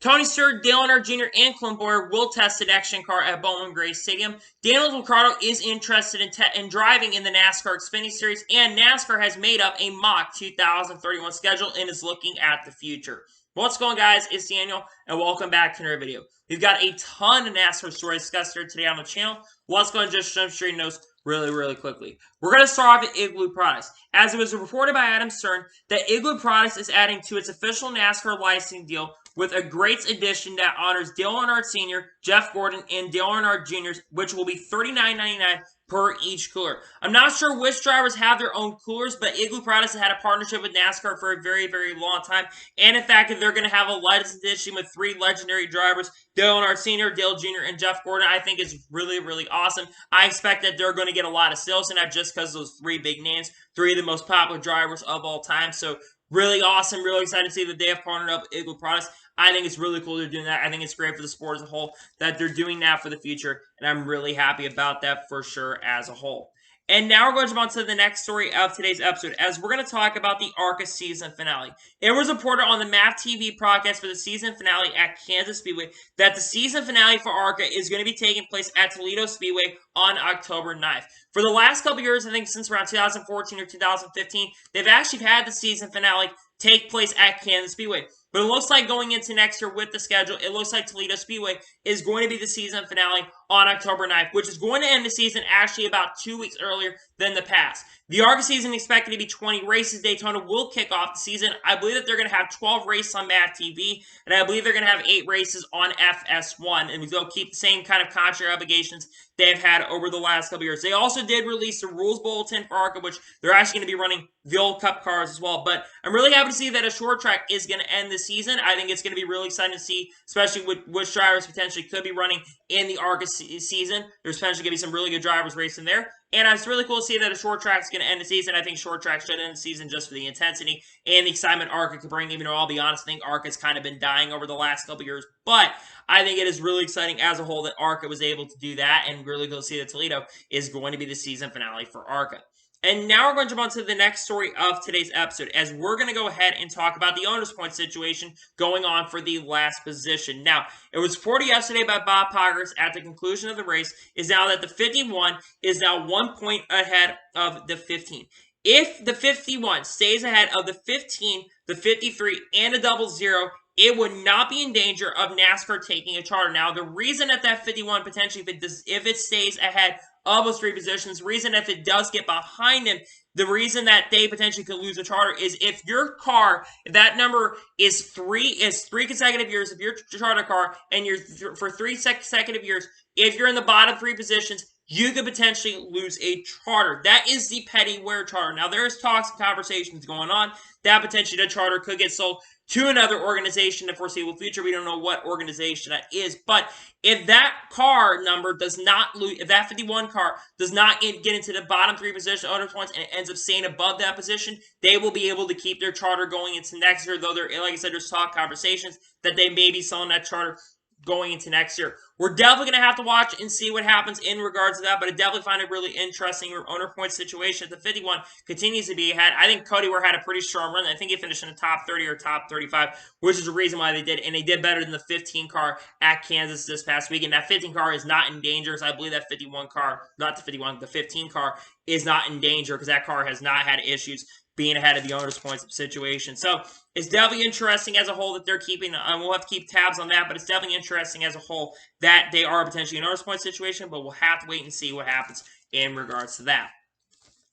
Tony Stewart, Dale Earnhardt Jr., and Clint Bowyer will test the next-gen car at Bowman Gray Stadium. Daniel Riccardo is interested in driving in the NASCAR Xfinity Series, and NASCAR has made up a mock 2031 schedule and is looking at the future. What's going on, guys? It's Daniel, and welcome back to another video. We've got a ton of NASCAR stories discussed here today on the channel. Let's go and just jump straight into those really quickly. We're going to start off with Igloo Products. As it was reported by Adam Stern, that Igloo Products is adding to its official NASCAR licensing deal with a great addition that honors Dale Earnhardt Sr., Jeff Gordon, and Dale Earnhardt Jr., which will be $39.99 per each cooler. I'm not sure which drivers have their own coolers, but Igloo Products has had a partnership with NASCAR for a very long time. And in fact, they're going to have a licensed edition with 3 legendary drivers, Dale Earnhardt Sr., Dale Jr., and Jeff Gordon, I think is really awesome. I expect that they're going to get a lot of sales in that just because those 3 big names, 3 of the most popular drivers of all time. So really awesome, really excited to see that they have partnered up with Igloo Products. I think it's really cool they're doing that. I think it's great for the sport as a whole that they're doing that for the future, and I'm really happy about that for sure as a whole. And now we're going to jump on to the next story of today's episode, as we're going to talk about the ARCA season finale. It was reported on the MAP TV broadcast for the season finale at Kansas Speedway that the season finale for ARCA is going to be taking place at Toledo Speedway on October 9th. For the last couple years, I think since around 2014 or 2015, they've actually had the season finale take place at Kansas Speedway. But it looks like going into next year with the schedule, it looks like Toledo Speedway is going to be the season finale on October 9th, which is going to end the season actually about 2 weeks earlier than the past. The ARCA season is expected to be 20 races. Daytona will kick off the season. I believe that they're going to have 12 races on MAP TV, and I believe they're going to have 8 races on FS1, and they'll keep the same kind of contract obligations they've had over the last couple years. They also did release the rules bulletin for ARCA, which they're actually going to be running the old Cup cars as well. But I'm really happy to see that a short track is going to end the season. I think it's going to be really exciting to see, especially with which drivers potentially could be running in the ARCA season. There's potentially going to be some really good drivers racing there. And it's really cool to see that a short track is going to end the season. I think short track should end the season just for the intensity and the excitement ARCA could bring. Even though I'll be honest, I think ARCA's kind of been dying over the last couple years. But I think it is really exciting as a whole that ARCA was able to do that, and really cool to see that Toledo is going to be the season finale for ARCA. And now we're going to jump on to the next story of today's episode, as we're going to go ahead and talk about the owner's point situation going on for the last position. Now, it was reported yesterday by Bob Poggers at the conclusion of the race is now that the 51 is now 1 point ahead of the 15. If the 51 stays ahead of the 15, the 53, and a 00, it would not be in danger of NASCAR taking a charter. Now, the reason that 51 potentially, if it stays ahead of those 3 positions, the reason if it does get behind them, the reason that they potentially could lose a charter is if your car, that number is 3 consecutive years of your charter car, and you're for 3 consecutive years, if you're in the bottom 3 positions, you could potentially lose a charter. That is the petty wear charter. Now, there's talks and conversations going on that potentially the charter could get sold to another organization in the foreseeable future. We don't know what organization that is. But if that car number does not lose, if that 51 car does not get into the bottom 3 position owner points and it ends up staying above that position, they will be able to keep their charter going into next year. Though, like I said, there's talk conversations that they may be selling that charter going into next year. We're definitely going to have to watch and see what happens in regards to that, but I definitely find it really interesting. Your owner point situation at the 51 continues to be ahead. I think Cody Ware had a pretty strong run. I think he finished in the top 30 or top 35, which is the reason why they did, and they did better than the 15 car at Kansas this past weekend. That 15 car is not in danger, so I believe that 51 car, not the 51, the 15 car is not in danger because that car has not had issues being ahead of the owner's points situation. So it's definitely interesting as a whole that they're keeping, we'll have to keep tabs on that, but it's definitely interesting as a whole that they are potentially an owner's point situation, but we'll have to wait and see what happens in regards to that.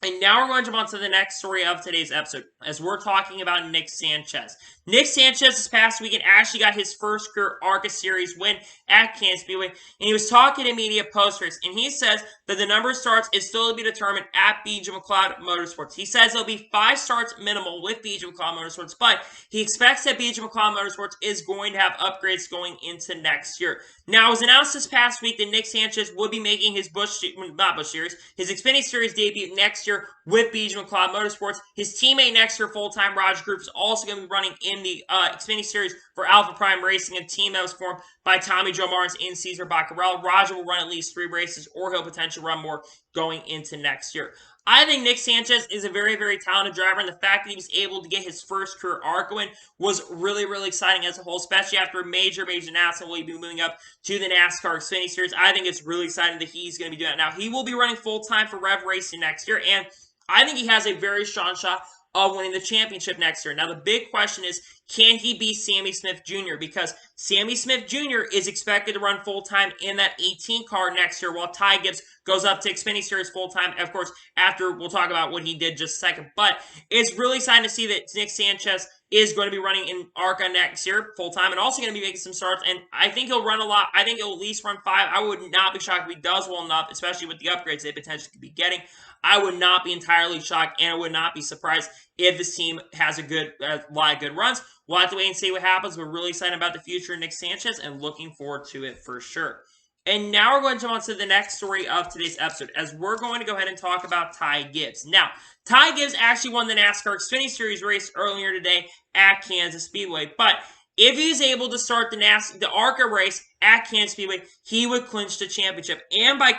And now we're going to jump on to the next story of today's episode, as we're talking about Nick Sanchez. Nick Sanchez this past weekend actually got his first career ARCA Series win at Kansas Speedway, and he was talking to media post-race, and he says that the number of starts is still to be determined at BJ McLeod Motorsports. He says there'll be 5 starts minimal with BJ McLeod Motorsports, but he expects that BJ McLeod Motorsports is going to have upgrades going into next year. Now, it was announced this past week that Nick Sanchez would be making his his Xfinity Series debut next year with BJ McLeod Motorsports. His teammate next year full-time, Roger Group, is also going to be running in the Xfinity Series for Alpha Prime Racing, a team that was formed by Tommy Joe Martins and Cesar Baccarello. Roger will run at least 3 races, or he'll potentially run more going into next year. I think Nick Sanchez is a very, very talented driver, and the fact that he was able to get his first career ARCA win was really, really exciting as a whole, especially after a major, major announcement. Will he be moving up to the NASCAR Xfinity Series? I think it's really exciting that he's going to be doing it. Now, he will be running full-time for Rev Racing next year, and I think he has a very strong shot of winning the championship next year. Now, the big question is, can he beat Sammy Smith Jr.? Because Sammy Smith Jr. is expected to run full-time in that 18 car next year, while Ty Gibbs goes up to Xfinity Series full-time. Of course, after we'll talk about what he did just a second. But it's really exciting to see that Nick Sanchez is going to be running in ARCA next year full-time and also going to be making some starts. And I think he'll run a lot. I think he'll at least run 5. I would not be shocked if he does well enough, especially with the upgrades they potentially could be getting. I would not be entirely shocked, and I would not be surprised if this team has a lot of good runs. We'll have to wait and see what happens. We're really excited about the future of Nick Sanchez and looking forward to it for sure. And now we're going to jump on to the next story of today's episode, as we're going to go ahead and talk about Ty Gibbs. Now, Ty Gibbs actually won the NASCAR Xfinity Series race earlier today at Kansas Speedway, but if he's able to start the ARCA race at Kansas Speedway, he would clinch the championship. And by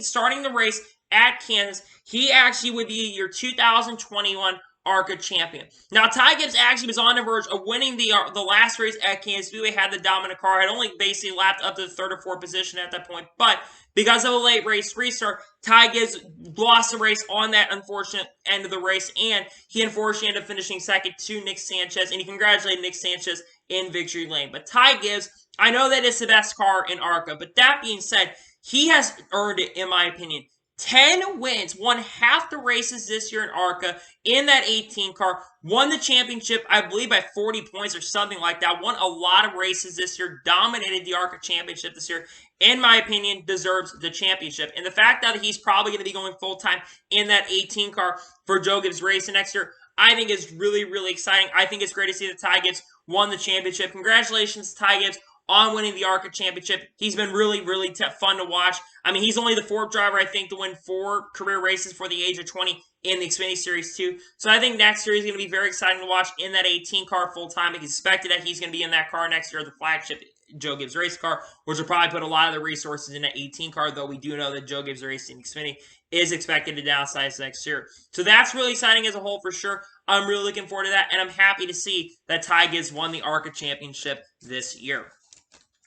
starting the race at Kansas, he actually would be your 2021 ARCA champion. Now, Ty Gibbs actually was on the verge of winning the last race at Kansas Speedway, had the dominant car, had only basically lapped up to the third or fourth position at that point, but because of a late race restart, Ty Gibbs lost the race on that unfortunate end of the race, and he unfortunately ended up finishing second to Nick Sanchez, and he congratulated Nick Sanchez in victory lane. But Ty Gibbs, I know that it's the best car in ARCA, but that being said, he has earned it, in my opinion. 10 wins, won half the races this year in ARCA in that 18 car, won the championship, I believe, by 40 points or something like that, won a lot of races this year, dominated the ARCA championship this year, in my opinion, deserves the championship. And the fact that he's probably going to be going full-time in that 18 car for Joe Gibbs Racing next year, I think is really, really exciting. I think it's great to see that Ty Gibbs won the championship. Congratulations, Ty Gibbs, on winning the ARCA championship. He's been really, really fun to watch. I mean, he's only the 4th driver, I think, to win 4 career races for the age of 20 in the Xfinity Series 2. So I think next year he's going to be very exciting to watch in that 18 car full-time. It's expected that he's going to be in that car next year, the flagship Joe Gibbs race car, which will probably put a lot of the resources in that 18 car, though we do know that Joe Gibbs Racing Xfinity is expected to downsize next year. So that's really exciting as a whole for sure. I'm really looking forward to that, and I'm happy to see that Ty Gibbs won the ARCA championship this year.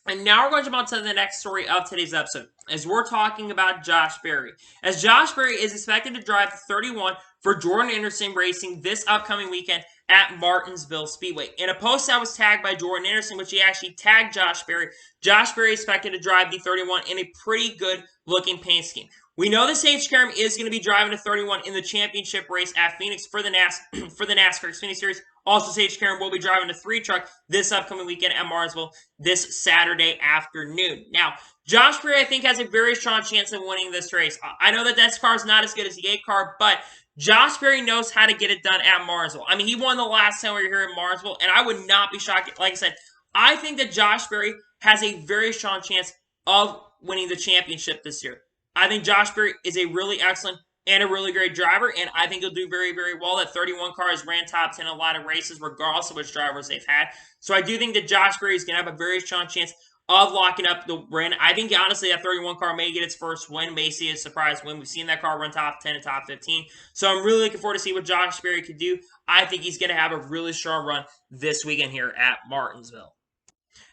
And now we're going to jump on to the next story of today's episode, as we're talking about Josh Berry. As Josh Berry is expected to drive the 31 for Jordan Anderson Racing this upcoming weekend at Martinsville Speedway. In a post that was tagged by Jordan Anderson, which he actually tagged Josh Berry is expected to drive the 31 in a pretty good-looking paint scheme. We know that Kligerman is going to be driving the 31 in the championship race at Phoenix for the NASCAR Xfinity Series. Also, Kligerman will be driving the 3 truck this upcoming weekend at Martinsville this Saturday afternoon. Now, Josh Berry, I think, has a very strong chance of winning this race. I know that this car is not as good as the 8 car, but Josh Berry knows how to get it done at Martinsville. I mean, he won the last time we were here at Martinsville, and I would not be shocked. Like I said, I think that Josh Berry has a very strong chance of winning the championship this year. I think Josh Berry is a really excellent and a really great driver, and I think he'll do very, very well. That 31 car has ran top 10 in a lot of races, regardless of which drivers they've had. So I do think that Josh Berry is going to have a very strong chance of locking up the win. I think, honestly, that 31 car may get its first win, may see a surprise win. We've seen that car run top 10 and top 15. So I'm really looking forward to see what Josh Berry could do. I think he's going to have a really strong run this weekend here at Martinsville.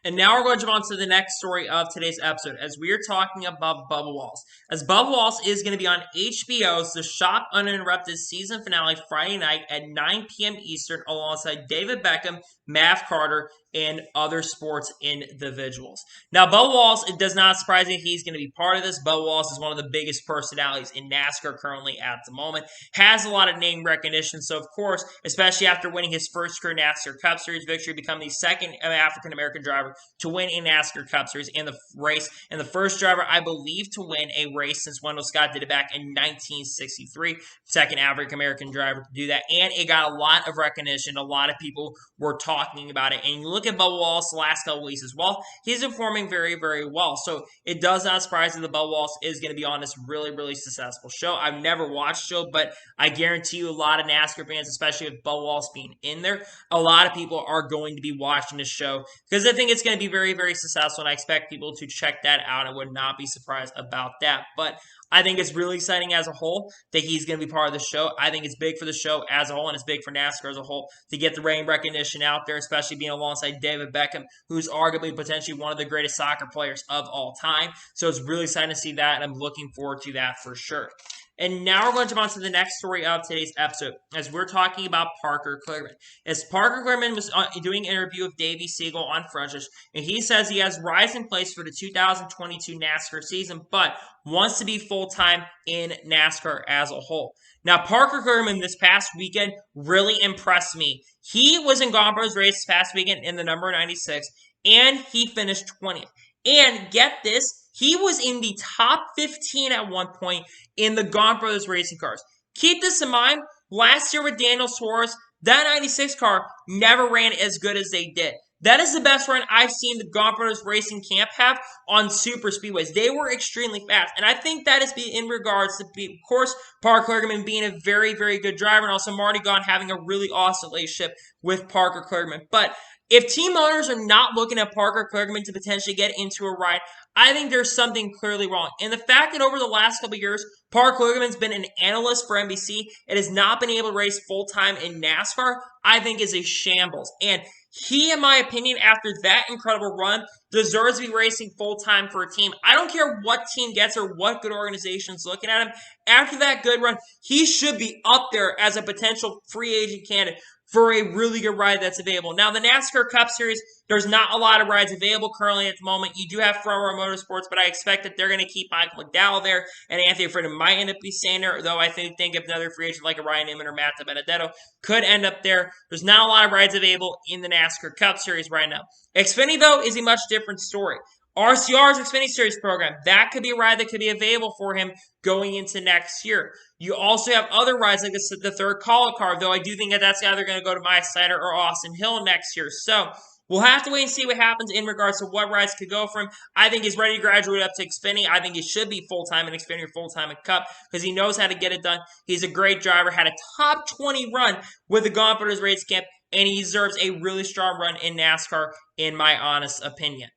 And now we're going to jump on to the next story of today's episode, as we are talking about Bubba Wallace. As Bubba Wallace is going to be on HBO's The Shop Uninterrupted season finale Friday night at 9 p.m. Eastern, alongside David Beckham, Mav Carter, and other sports individuals. Now, Bubba Wallace, it does not surprise me he's going to be part of this. Bubba Wallace is one of the biggest personalities in NASCAR currently at the moment. Has a lot of name recognition, so of course, especially after winning his first career NASCAR Cup Series victory, becoming the second African-American driver to win a NASCAR Cup Series in the race, and the first driver, I believe, to win a race since Wendell Scott did it back in 1963. Second African-American driver to do that, and it got a lot of recognition. A lot of people were talking about it, and you look at Bubba Wallace the last couple weeks as well, he's performing very, very well. So it does not surprise me that Bubba Wallace is going to be on this really, really successful show. I've never watched the show, but I guarantee you a lot of NASCAR fans, especially with Bubba Wallace being in there, a lot of people are going to be watching this show because I think it's going to be very, very successful, and I expect people to check that out. I would not be surprised about that. But I think it's really exciting as a whole that he's going to be part of the show. I think it's big for the show as a whole, and it's big for NASCAR as a whole to get the name recognition out there, especially being alongside David Beckham, who's arguably potentially one of the greatest soccer players of all time. So it's really exciting to see that, and I'm looking forward to that for sure. And now we're going to jump on to the next story of today's episode, as we're talking about Parker Kligerman. As Parker Kligerman was doing an interview with Davey Siegel on Frontiers, and he says he has rides in place for the 2022 NASCAR season, but wants to be full-time in NASCAR as a whole. Now, Parker Kligerman this past weekend really impressed me. He was in Gone Bros race this past weekend in the number 96, and he finished 20th. And get this, he was in the top 15 at one point in the Gaunt Brothers racing cars. Keep this in mind, last year with Daniel Suarez, that 96 car never ran as good as they did. That is the best run I've seen the Gaunt Brothers Racing Camp have on super speedways. They were extremely fast. And I think that is in regards to, of course, Parker Kligerman being a very, very good driver, and also Marty Gaunt having a really awesome relationship with Parker Kligerman. But if team owners are not looking at Parker Kligerman to potentially get into a ride, I think there's something clearly wrong. And the fact that over the last couple of years, Parker Kligerman's been an analyst for NBC and has not been able to race full-time in NASCAR, I think is a shambles. And he, in my opinion, after that incredible run, deserves to be racing full-time for a team. I don't care what team gets or what good organization's looking at him. After that good run, he should be up there as a potential free agent candidate for a really good ride that's available. Now, the NASCAR Cup Series, there's not a lot of rides available currently at the moment. You do have Front Row Motorsports, but I expect that they're going to keep Michael McDowell there, and Anthony Freeman might end up being staying there, though I think if another free agent like a Ryan Newman or Matt DiBenedetto could end up there. There's not a lot of rides available in the NASCAR Cup Series right now. Xfinity, though, is a much different story. RCR's Xfinity Series program, that could be a ride that could be available for him going into next year. You also have other rides like the third call-up car, though I do think that that's either going to go to Maya Snyder or Austin Hill next year. So we'll have to wait and see what happens in regards to what rides could go for him. I think he's ready to graduate up to Xfinity. I think he should be full-time in Xfinity or full-time in Cup because he knows how to get it done. He's a great driver, had a top 20 run with the Gaunt Brothers Race Camp, and he deserves a really strong run in NASCAR, in my honest opinion.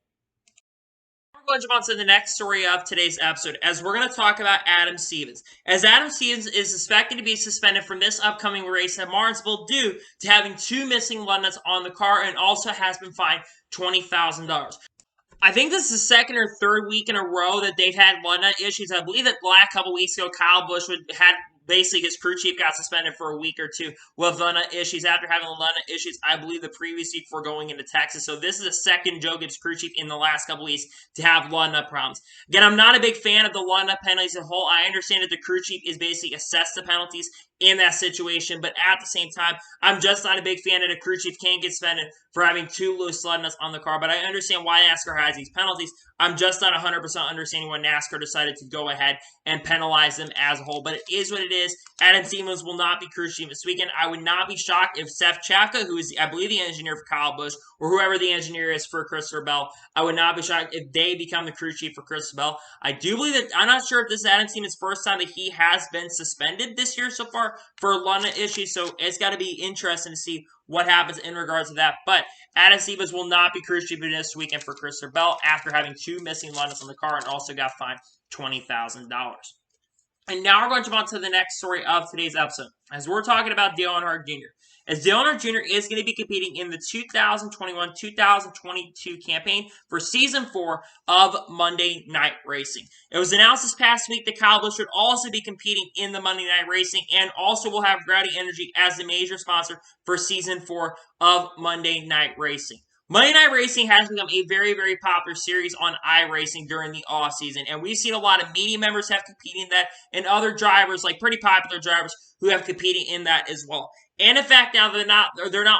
We're going to jump on to the next story of today's episode, as we're going to talk about Adam Stevens. As Adam Stevens is suspected to be suspended from this upcoming race at Martinsville due to having 2 missing lug nuts on the car, and also has been fined $20,000. I think this is the second or third week in a row that they've had lug nut issues. I believe that the last couple weeks ago, Kyle Busch had basically his crew chief got suspended for a week or two with lug nut issues. After having lug nut issues, I believe the previous week before going into Texas. So this is the second Joe Gibbs crew chief in the last couple weeks to have lug nut problems. Again, I'm not a big fan of the lug nut penalties as a whole. I understand that the crew chief is basically assessed the penalties in that situation, but at the same time, I'm just not a big fan that a crew chief can't get suspended for having 2 loose lug nuts on the car. But I understand why NASCAR has these penalties. I'm just not 100% understanding why NASCAR decided to go ahead and penalize them as a whole. But it is what it is. Adam Stevens will not be crew chief this weekend. I would not be shocked if Seth Chapka, who is, I believe, the engineer for Kyle Busch, or whoever the engineer is for Christopher Bell, I would not be shocked if they become the crew chief for Christopher Bell. I do believe that, I'm not sure if this is Adam Stevens' first time that he has been suspended this year so far for lug nut issues, so it's got to be interesting to see what happens in regards to that. But Adam Stevens will not be crew chief this weekend for Christopher Bell after having 2 missing lug nuts on the car, and also got fined $20,000. And now we're going to jump on to the next story of today's episode, as we're talking about Dale Earnhardt Jr. As Dale Earnhardt Jr. is going to be competing in the 2021-2022 campaign for Season 4 of Monday Night Racing. It was announced this past week that Kyle Busch would also be competing in the Monday Night Racing, and also will have Gravity Energy as the major sponsor for Season 4 of Monday Night Racing. Monday Night Racing has become a very, very popular series on iRacing during the off-season, and we've seen a lot of media members have competed in that, and other drivers, like pretty popular drivers, who have competed in that as well. And in fact, now they're not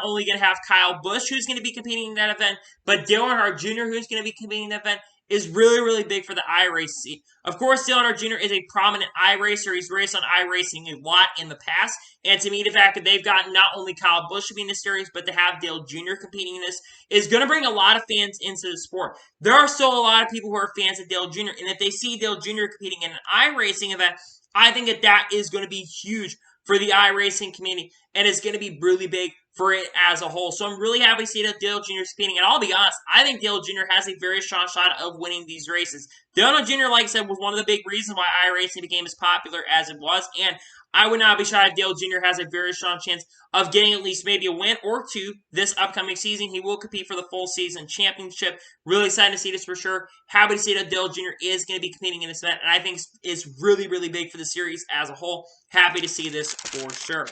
only going to have Kyle Busch, who's going to be competing in that event, but Dale Earnhardt Jr., who's going to be competing in that event, is really, really big for the iRacing. Of course, Dale Earnhardt Jr. is a prominent iRacer. He's raced on iRacing a lot in the past. And to me, the fact that they've gotten not only Kyle Busch to be in this series, but to have Dale Jr. competing in this is going to bring a lot of fans into the sport. There are still a lot of people who are fans of Dale Jr., and if they see Dale Jr. competing in an iRacing event, I think that is going to be huge for the iRacing community, and it's going to be really big for it as a whole. So I'm really happy to see that Dale Jr. is competing. And I'll be honest, I think Dale Jr. has a very strong shot of winning these races. Dale Jr., like I said, was one of the big reasons why iRacing became as popular as it was. And I would not be shocked if Dale Jr. has a very strong chance of getting at least maybe a win or two this upcoming season. He will compete for the full season championship. Really excited to see this for sure. Happy to see that Dale Jr. is going to be competing in this event. And I think it's really, really big for the series as a whole. Happy to see this for sure.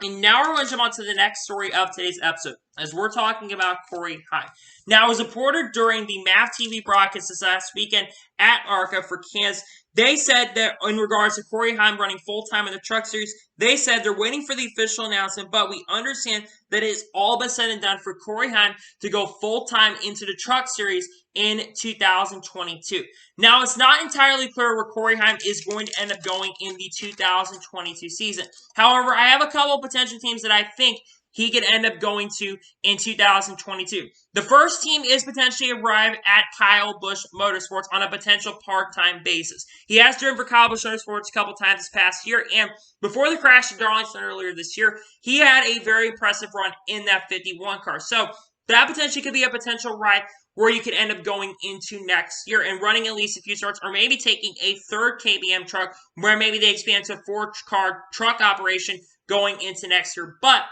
And now we're going to jump on to the next story of today's episode, as we're talking about Corey Heim. Now, it was reported during the MAV TV broadcast this last weekend at ARCA for Kansas. They said that in regards to Corey Heim running full-time in the Truck Series, they said they're waiting for the official announcement, but we understand that it's all been said and done for Corey Heim to go full-time into the Truck Series in 2022. Now, it's not entirely clear where Corey Heim is going to end up going in the 2022 season. However, I have a couple of potential teams that I think he could end up going to in 2022. The first team is potentially arrive at Kyle Busch Motorsports on a potential part-time basis. He has driven for Kyle Busch Motorsports a couple times this past year, and before the crash at Darlington earlier this year, he had a very impressive run in that 51 car. So that potentially could be a potential ride where you could end up going into next year and running at least a few starts, or maybe taking a third KBM truck where maybe they expand to a 4-car truck operation going into next year. But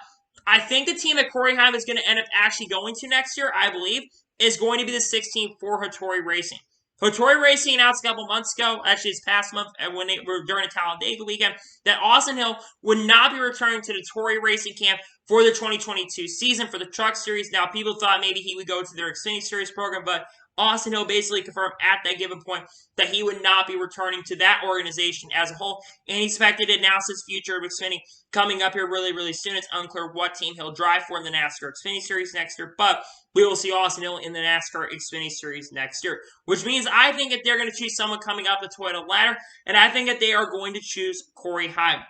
I think the team that Corey Heim is going to end up actually going to next year, I believe, is going to be the 16 for Hattori Racing. Hattori Racing announced a couple months ago, actually this past month, when they were during the Talladega weekend, that Austin Hill would not be returning to the Hattori Racing camp for the 2022 season for the Truck Series. Now, people thought maybe he would go to their Xfinity Series program, but Austin Hill basically confirmed at that given point that he would not be returning to that organization as a whole, and he expected to announce his future of Xfinity coming up here really, really soon. It's unclear what team he'll drive for in the NASCAR Xfinity Series next year, but we will see Austin Hill in the NASCAR Xfinity Series next year, which means I think that they're going to choose someone coming up the Toyota ladder, and I think that they are going to choose Corey Heim.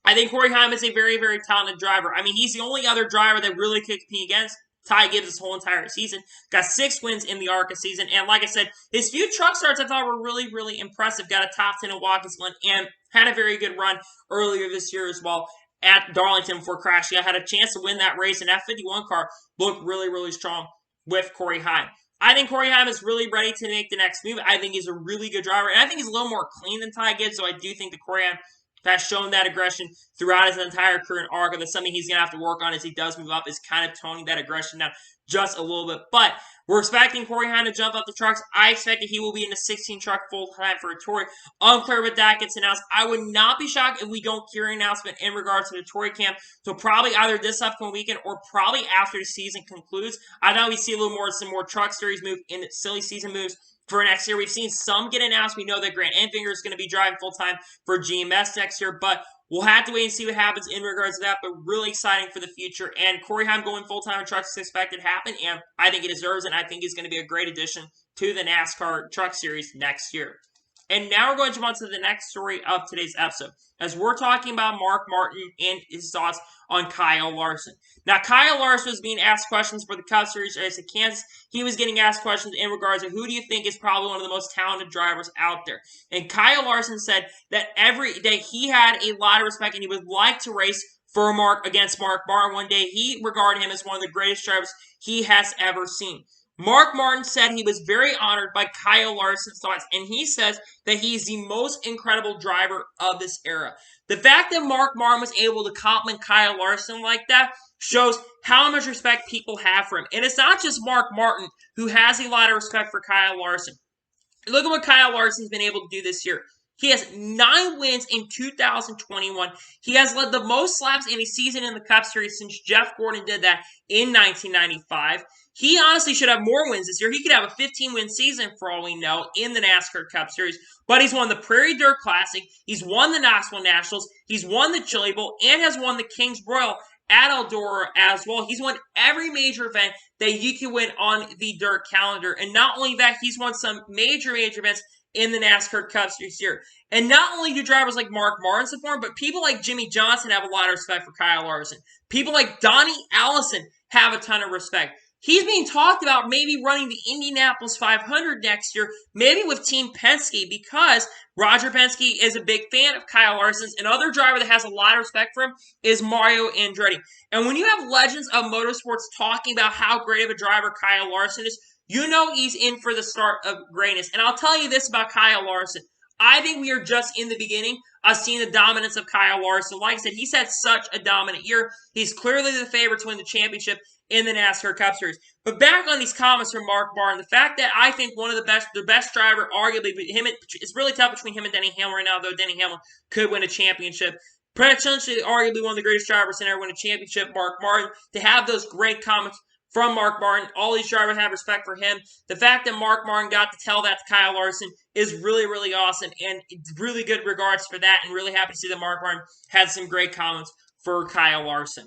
I think Corey Heim is a very, very talented driver. I mean, he's the only other driver that really could compete against Ty Gibbs this whole entire season. Got 6 wins in the ARCA season. And like I said, his few truck starts I thought were really, really impressive. Got a top 10 in Watkins Glen and had a very good run earlier this year as well at Darlington before crashing. I had a chance to win that race, and that 51 car looked really, really strong with Corey Heim. I think Corey Heim is really ready to make the next move. I think he's a really good driver, and I think he's a little more clean than Ty Gibbs, so I do think that Corey Heim has shown that aggression throughout his entire career in ARCA. That's something he's going to have to work on as he does move up, is kind of toning that aggression down just a little bit. But we're expecting Corey Heim to jump up the trucks. I expect that he will be in the 16 truck full-time for Hattori. Unclear if that gets announced. I would not be shocked if we don't hear an announcement in regards to the Hattori camp. So probably either this upcoming weekend or probably after the season concludes. I know we see a little more, some more truck series move in silly season moves for next year. We've seen some get announced. We know that Grant Enfinger is going to be driving full-time for GMS next year, but we'll have to wait and see what happens in regards to that, but really exciting for the future. And Corey Heim going full-time in trucks is expected to happen, and I think he deserves it. I think he's going to be a great addition to the NASCAR Truck Series next year. And now we're going to jump on to the next story of today's episode, as we're talking about Mark Martin and his thoughts on Kyle Larson. Now, Kyle Larson was being asked questions for the Cup Series race at Kansas. He was getting asked questions in regards to who do you think is probably one of the most talented drivers out there. And Kyle Larson said that he had a lot of respect and he would like to race for against Mark Martin one day. He regarded him as one of the greatest drivers he has ever seen. Mark Martin said he was very honored by Kyle Larson's thoughts, and he says that he's the most incredible driver of this era. The fact that Mark Martin was able to compliment Kyle Larson like that shows how much respect people have for him. And it's not just Mark Martin who has a lot of respect for Kyle Larson. Look at what Kyle Larson's been able to do this year. He has 9 wins in 2021. He has led the most laps in a season in the Cup Series since Jeff Gordon did that in 1995. He honestly should have more wins this year. He could have a 15-win season for all we know in the NASCAR Cup Series. But he's won the Prairie Dirt Classic. He's won the Knoxville Nationals. He's won the Chili Bowl and has won the Kings Royal at Eldora as well. He's won every major event that you can win on the dirt calendar. And not only that, he's won some major events in the NASCAR Cup Series here. And not only do drivers like Mark Martin support him, but people like Jimmy Johnson have a lot of respect for Kyle Larson. People like Donnie Allison have a ton of respect. He's being talked about maybe running the Indianapolis 500 next year, maybe with Team Penske, because Roger Penske is a big fan of Kyle Larson's. Another driver that has a lot of respect for him is Mario Andretti. And when you have legends of motorsports talking about how great of a driver Kyle Larson is, you know he's in for the start of greatness. And I'll tell you this about Kyle Larson. I think we are just in the beginning of seeing the dominance of Kyle Larson. Like I said, he's had such a dominant year. He's clearly the favorite to win the championship in the NASCAR Cup Series. But back on these comments from Mark Barton, the fact that I think one of the best driver, arguably, it's really tough between him and Denny Hamlin right now, though Denny Hamlin could win a championship. Potentially, arguably one of the greatest drivers to ever win a championship, Mark Martin. To have those great comments from Mark Martin, all these drivers have respect for him. The fact that Mark Martin got to tell that to Kyle Larson is really, really awesome, and really good regards for that, and really happy to see that Mark Martin had some great comments for Kyle Larson.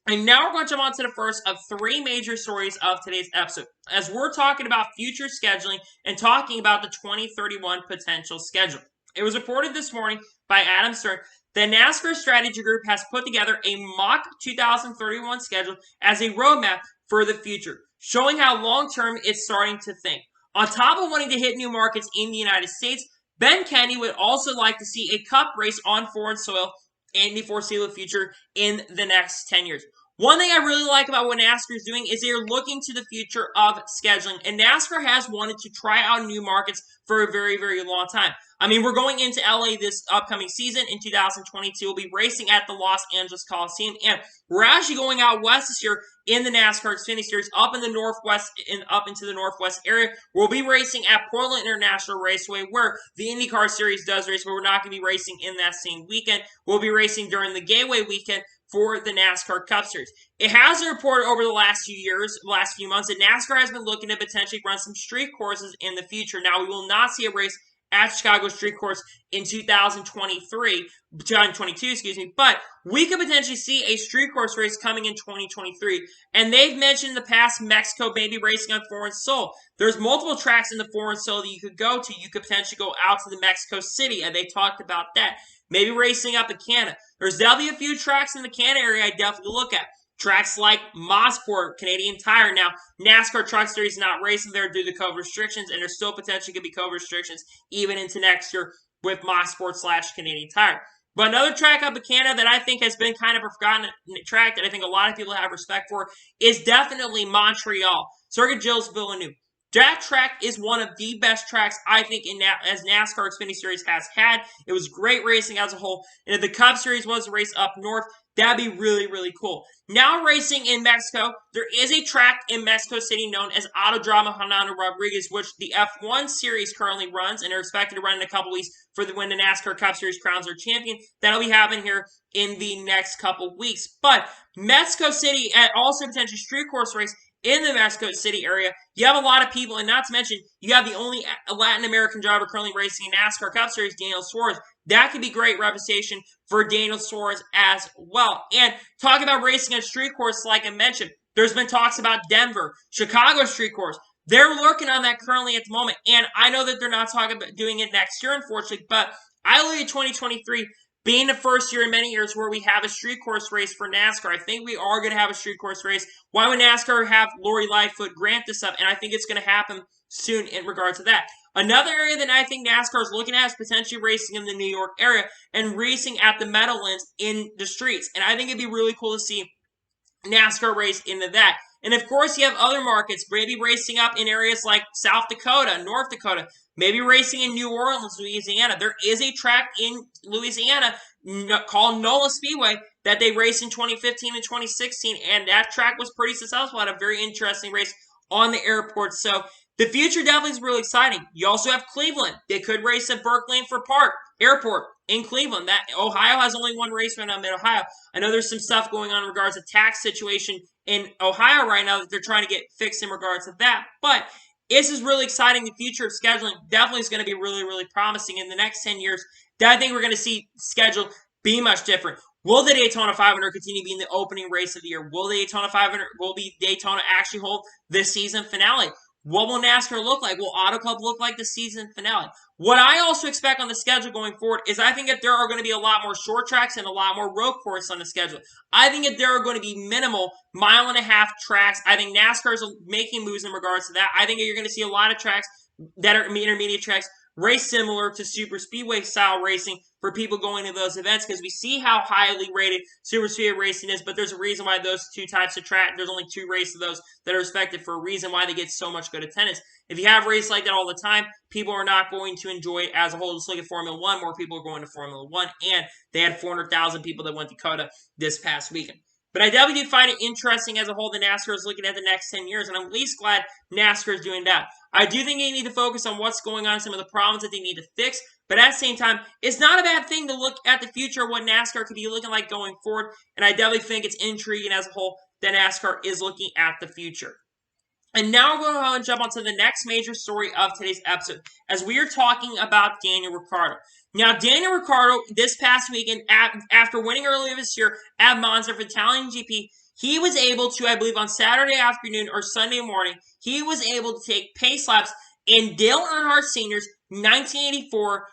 And now we're going to jump on to the first of three major stories of today's episode, as we're talking about future scheduling and talking about the 2031 potential schedule. It was reported this morning by Adam Stern that NASCAR Strategy Group has put together a mock 2031 schedule as a roadmap for the future, showing how long-term it's starting to think. On top of wanting to hit new markets in the United States, Ben Kennedy would also like to see a cup race on foreign soil in the foreseeable future in the next 10 years. One thing I really like about what NASCAR is doing is they're looking to the future of scheduling, and NASCAR has wanted to try out new markets for a very, very long time. I mean, we're going into LA this upcoming season in 2022. We'll be racing at the Los Angeles Coliseum, and we're actually going out west this year in the NASCAR Xfinity Series up in the Northwest and up into the Northwest area. We'll be racing at Portland International Raceway, where the IndyCar Series does race, but we're not going to be racing in that same weekend. We'll be racing during the Gateway weekend for the NASCAR Cup Series. It has been reported over the last few months, that NASCAR has been looking to potentially run some street courses in the future. Now, we will not see a race at Chicago Street Course in 2022, but we could potentially see a street course race coming in 2023. And they've mentioned in the past Mexico maybe racing on foreign soil. There's multiple tracks in the foreign soil that you could go to. You could potentially go out to the Mexico City, and they talked about that. Maybe racing up in Canada. There's definitely a few tracks in the Canada area I definitely look at. Tracks like Mosport, Canadian Tire. Now, NASCAR Truck Series is not racing there due to COVID restrictions, and there's still potentially going to be COVID restrictions even into next year with Mosport/Canadian Tire. But another track up in Canada that I think has been kind of a forgotten track that I think a lot of people have respect for is definitely Montreal. Circuit Gilles Villeneuve. That track is one of the best tracks, I think, as NASCAR Xfinity Series has had. It was great racing as a whole. And if the Cup Series was a race up north, that'd be really, really cool. Now racing in Mexico, there is a track in Mexico City known as Autodromo Hernando Rodriguez, which the F1 Series currently runs, and are expected to run in a couple weeks for when the NASCAR Cup Series crowns their champion. That'll be happening here in the next couple weeks. But Mexico City, and also potentially street course race, in the Mexico City area, you have a lot of people, and not to mention, you have the only Latin American driver currently racing in NASCAR Cup Series, Daniel Suarez. That could be great reputation for Daniel Suarez as well. And talking about racing on street course, like I mentioned, there's been talks about Denver, Chicago street course. They're working on that currently at the moment, and I know that they're not talking about doing it next year, unfortunately, but I look at 2023 being the first year in many years where we have a street course race for NASCAR. I think we are going to have a street course race. Why would NASCAR have Lori Lightfoot grant this up? And I think it's going to happen soon in regard to that. Another area that I think NASCAR is looking at is potentially racing in the New York area and racing at the Meadowlands in the streets. And I think it'd be really cool to see NASCAR race into that. And of course, you have other markets, maybe racing up in areas like South Dakota, North Dakota, maybe racing in New Orleans, Louisiana. There is a track in Louisiana called NOLA Speedway that they raced in 2015 and 2016, and that track was pretty successful. Had a very interesting race on the airport. So the future definitely is really exciting. You also have Cleveland. They could race at Berkeley Park Airport in Cleveland. That Ohio has only one race right now in Ohio. I know there's some stuff going on in regards to tax situation in Ohio right now that they're trying to get fixed in regards to that. But this is really exciting. The future of scheduling definitely is going to be really, really promising in the next 10 years. I think we're going to see schedule be much different. Will the Daytona 500 continue being the opening race of the year? Will the Daytona 500, will Daytona actually hold this season finale? What will NASCAR look like? Will Auto Club look like the season finale? What I also expect on the schedule going forward is I think that there are going to be a lot more short tracks and a lot more road courses on the schedule. I think that there are going to be minimal 1.5 mile tracks. I think NASCAR is making moves in regards to that. I think you're going to see a lot of tracks that are intermediate tracks race similar to super speedway style racing for people going to those events, because we see how highly rated super speedway racing is, but there's a reason why those two types of track, there's only 2 races of those that are respected for a reason why they get so much good attendance. If you have races like that all the time, people are not going to enjoy it as a whole. Just look at Formula 1. More people are going to Formula 1, and they had 400,000 people that went to Dakota this past weekend. But I definitely do find it interesting as a whole that NASCAR is looking at the next 10 years, and I'm at least glad NASCAR is doing that. I do think they need to focus on what's going on, some of the problems that they need to fix, but at the same time, it's not a bad thing to look at the future of what NASCAR could be looking like going forward, and I definitely think it's intriguing as a whole that NASCAR is looking at the future. And now we're going to go and jump onto the next major story of today's episode, as we are talking about Daniel Riccardo. Now, Daniel Riccardo, this past weekend, after winning earlier this year at Monza for Italian GP, he was able to, I believe on Saturday afternoon or Sunday morning, he was able to take pace laps in Dale Earnhardt Sr.'s 1984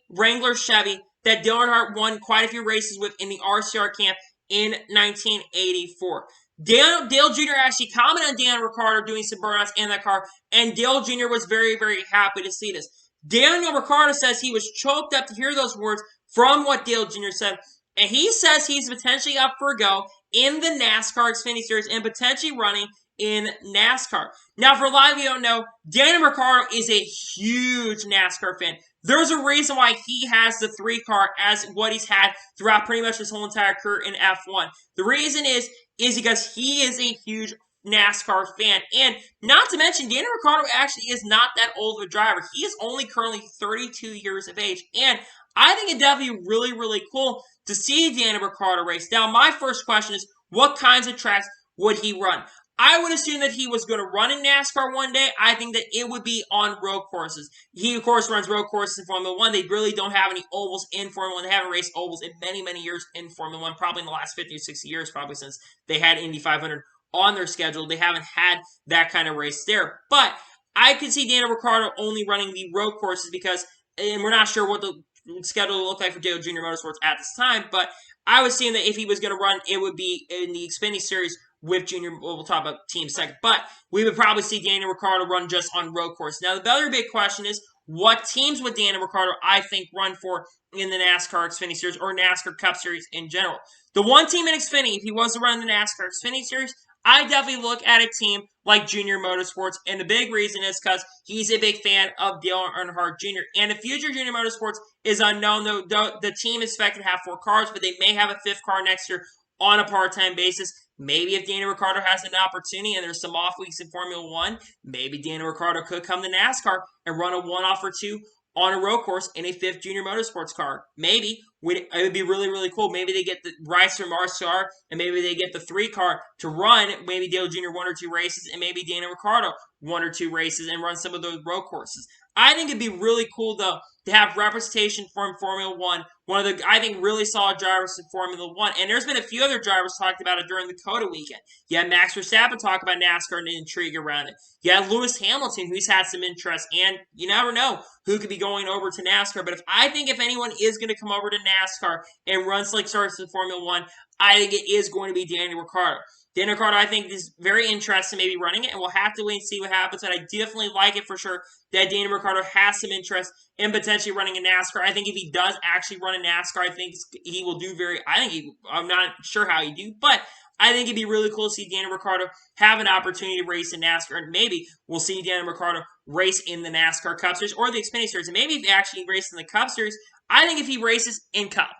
Wrangler Chevy that Dale Earnhardt won quite a few races with in the RCR camp in 1984. Dale Jr. actually commented on Daniel Ricciardo doing some burnouts in that car, and Dale Jr. was very, very happy to see this. Daniel Ricciardo says he was choked up to hear those words from what Dale Jr. said, and he says he's potentially up for a go in the NASCAR Xfinity Series and potentially running in NASCAR. Now, for a lot of you who don't know, Daniel Ricciardo is a huge NASCAR fan. There's a reason why he has the 3 car as what he's had throughout pretty much his whole entire career in F1. The reason is because he is a huge NASCAR fan. And not to mention, Daniel Ricciardo actually is not that old of a driver. He is only currently 32 years of age. And I think it'd definitely be really, really cool to see Daniel Ricciardo race. Now, my first question is, what kinds of tracks would he run? I would assume that he was going to run in NASCAR one day. I think that it would be on road courses. He, of course, runs road courses in Formula 1. They really don't have any ovals in Formula 1. They haven't raced ovals in many, many years in Formula 1, probably in the last 50 or 60 years, probably since they had Indy 500 on their schedule. They haven't had that kind of race there. But I could see Daniel Ricciardo only running the road courses because, and we're not sure what the schedule will look like for Dale Jr. Motorsports at this time, but I was seeing that if he was going to run, it would be in the Xfinity Series with Junior. We'll talk about team second, but we would probably see Daniel Ricciardo run just on road course. Now, the other big question is, what teams would Daniel Ricciardo, I think, run for in the NASCAR Xfinity Series or NASCAR Cup Series in general? The one team in Xfinity, if he was to run the NASCAR Xfinity Series, I definitely look at a team like Junior Motorsports, and the big reason is because he's a big fan of Dale Earnhardt Jr. And the future Junior Motorsports is unknown. The team is expected to have 4 cars, but they may have a 5th car next year on a part-time basis. Maybe if Daniel Ricciardo has an opportunity and there's some off weeks in Formula 1, maybe Daniel Ricciardo could come to NASCAR and run a 1-off or 2 on a road course in a 5th Junior Motorsports car. Maybe. It would be really, really cool. Maybe they get the rights from RCR, and maybe they get the 3 car to run maybe Dale Jr. 1 or 2 races, and maybe Daniel Ricciardo 1 or 2 races and run some of those road courses. I think it'd be really cool, though, to have representation from Formula 1. One of the, I think, really solid drivers in Formula 1. And there's been a few other drivers talked about it during the Dakota weekend. You had Max Verstappen talk about NASCAR and the intrigue around it. You had Lewis Hamilton, who's had some interest. And you never know who could be going over to NASCAR. But I think if anyone is going to come over to NASCAR and run slick starts in Formula 1, I think it is going to be Daniel Ricciardo. Daniel Ricciardo, I think, is very interested in maybe running it, and we'll have to wait and see what happens. And I definitely like it for sure that Daniel Ricciardo has some interest in potentially running a NASCAR. I think if he does actually run a NASCAR, I think he will do I'm not sure how he do, but I think it'd be really cool to see Daniel Ricciardo have an opportunity to race in NASCAR, and maybe we'll see Daniel Ricciardo race in the NASCAR Cup Series or the Xfinity Series. And maybe if he actually races in the Cup Series, I think if he races in Cup,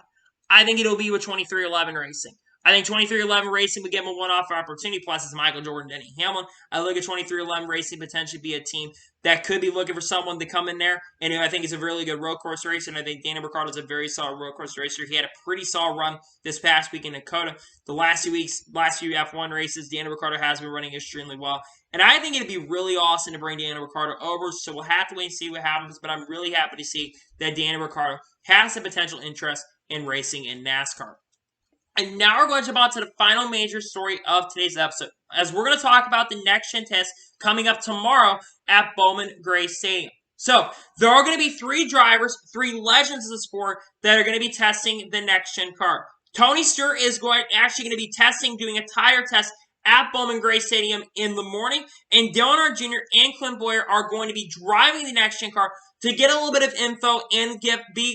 I think it'll be with 2311 Racing. I think 2311 Racing would give him a one-off opportunity, plus it's Michael Jordan, Denny Hamlin. I look at 2311 Racing potentially be a team that could be looking for someone to come in there, and I think it's a really good road course racer, and I think Daniel Ricciardo is a very solid road course racer. He had a pretty solid run this past week in Dakota. The last few F1 races, Daniel Ricciardo has been running extremely well, and I think it'd be really awesome to bring Daniel Ricciardo over, so we'll have to wait and see what happens, but I'm really happy to see that Daniel Ricciardo has the potential interest in racing in NASCAR. And now we're going to jump on to the final major story of today's episode, as we're going to talk about the next-gen test coming up tomorrow at Bowman Gray Stadium. So, there are going to be 3 drivers, 3 legends of the sport that are going to be testing the next-gen car. Tony Stewart is actually going to be doing a tire test at Bowman Gray Stadium in the morning, and Dale Earnhardt Jr. and Clint Bowyer are going to be driving the next-gen car to get a little bit of info and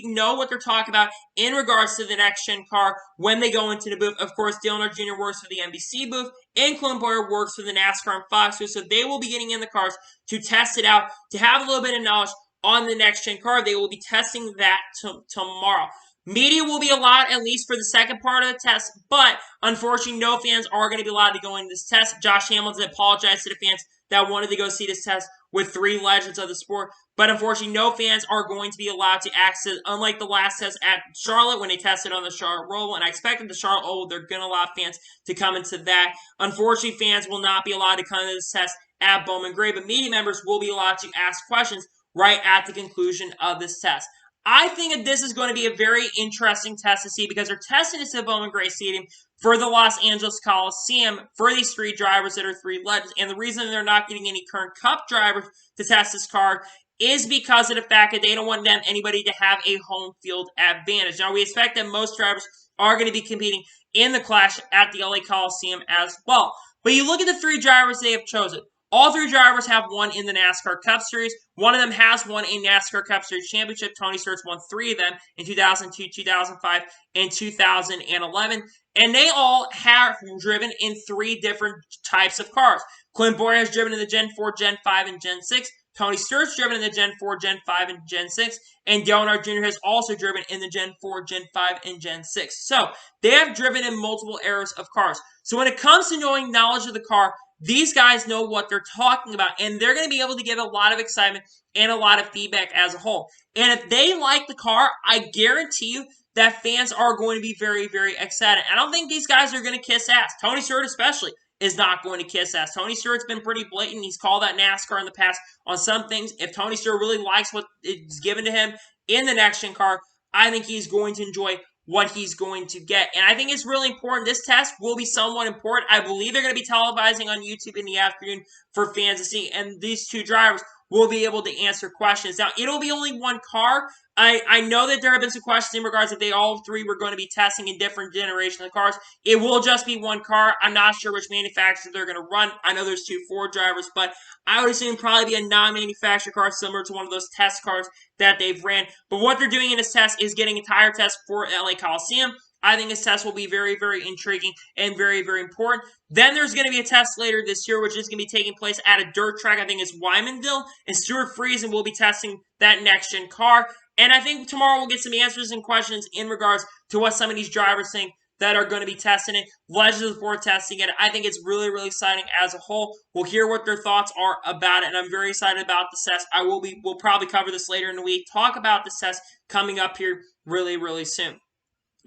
know what they're talking about in regards to the next-gen car when they go into the booth. Of course, Dale Earnhardt Jr. works for the NBC booth, and Clint Bowyer works for the NASCAR and Fox booth, so they will be getting in the cars to test it out, to have a little bit of knowledge on the next-gen car. They will be testing that tomorrow. Media will be allowed, at least for the second part of the test, but unfortunately, no fans are going to be allowed to go into this test. Josh Hamilton apologized to the fans that wanted to go see this test with 3 legends of the sport, but unfortunately, no fans are going to be allowed to access, unlike the last test at Charlotte when they tested on the Charlotte Roval, and I expected the Charlotte Oval, they're going to allow fans to come into that. Unfortunately, fans will not be allowed to come into this test at Bowman Gray, but media members will be allowed to ask questions right at the conclusion of this test. I think that this is going to be a very interesting test to see because they're testing this at Bowman Gray Stadium for the Los Angeles Coliseum for these 3 drivers that are 3 legends. And the reason they're not getting any current Cup drivers to test this car is because of the fact that they don't want anybody to have a home field advantage. Now, we expect that most drivers are going to be competing in the Clash at the LA Coliseum as well. But you look at the 3 drivers they have chosen. All 3 drivers have won in the NASCAR Cup Series. One of them has won a NASCAR Cup Series championship. Tony Stewart's won 3 of them in 2002, 2005, and 2011. And they all have driven in 3 different types of cars. Clint Bowyer has driven in the Gen 4, Gen 5, and Gen 6. Tony Stewart's driven in the Gen 4, Gen 5, and Gen 6. And Dale Earnhardt Jr. has also driven in the Gen 4, Gen 5, and Gen 6. So, they have driven in multiple eras of cars. So, when it comes to knowing knowledge of the car, these guys know what they're talking about, and they're going to be able to give a lot of excitement and a lot of feedback as a whole. And if they like the car, I guarantee you that fans are going to be very, very excited. I don't think these guys are going to kiss ass. Tony Stewart especially is not going to kiss ass. Tony Stewart's been pretty blatant. He's called out NASCAR in the past on some things. If Tony Stewart really likes what is given to him in the next-gen car, I think he's going to enjoy what he's going to get. And I think it's really important. This test will be somewhat important. I believe they're going to be televising on YouTube in the afternoon for fans to see. And these 2 drivers will be able to answer questions. Now, it'll be only 1 car. I know that there have been some questions in regards if they all 3 were going to be testing in different generations of cars. It will just be 1 car. I'm not sure which manufacturer they're going to run. I know there's 2 Ford drivers, but I would assume probably be a non-manufactured car similar to one of those test cars that they've ran. But what they're doing in this test is getting a tire test for LA Coliseum. I think this test will be very, very intriguing and very, very important. Then there's going to be a test later this year, which is going to be taking place at a dirt track. I think it's Wymanville, and Stewart Friesen will be testing that next-gen car. And I think tomorrow we'll get some answers and questions in regards to what some of these drivers think that are going to be testing it. Legends of the Sport testing it. I think it's really, really exciting as a whole. We'll hear what their thoughts are about it, and I'm very excited about this test. We'll probably cover this later in the week. Talk about this test coming up here really, really soon.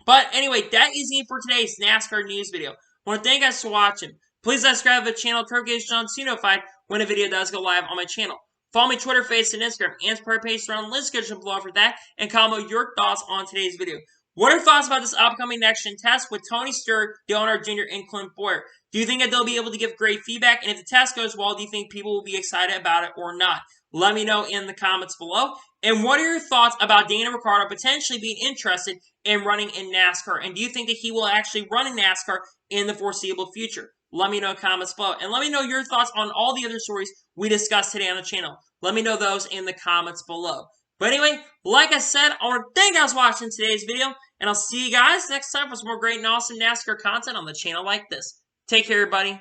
But anyway, that is it for today's NASCAR news video. I want to thank you guys for watching. Please subscribe to the channel, notifications on so you're notified when a video does go live on my channel. Follow me Twitter, Facebook, and Instagram, and support page around the link description below for that, and comment your thoughts on today's video. What are your thoughts about this upcoming next-gen test with Tony Stewart, Dale Earnhardt Jr., and Clint Bowyer? Do you think that they'll be able to give great feedback? And if the test goes well, do you think people will be excited about it or not? Let me know in the comments below. And what are your thoughts about Daniel Ricciardo potentially being interested in running in NASCAR? And do you think that he will actually run in NASCAR in the foreseeable future? Let me know in the comments below. And let me know your thoughts on all the other stories we discussed today on the channel. Let me know those in the comments below. But anyway, like I said, I want to thank you guys for watching today's video. And I'll see you guys next time for some more great and awesome NASCAR content on the channel like this. Take care, everybody.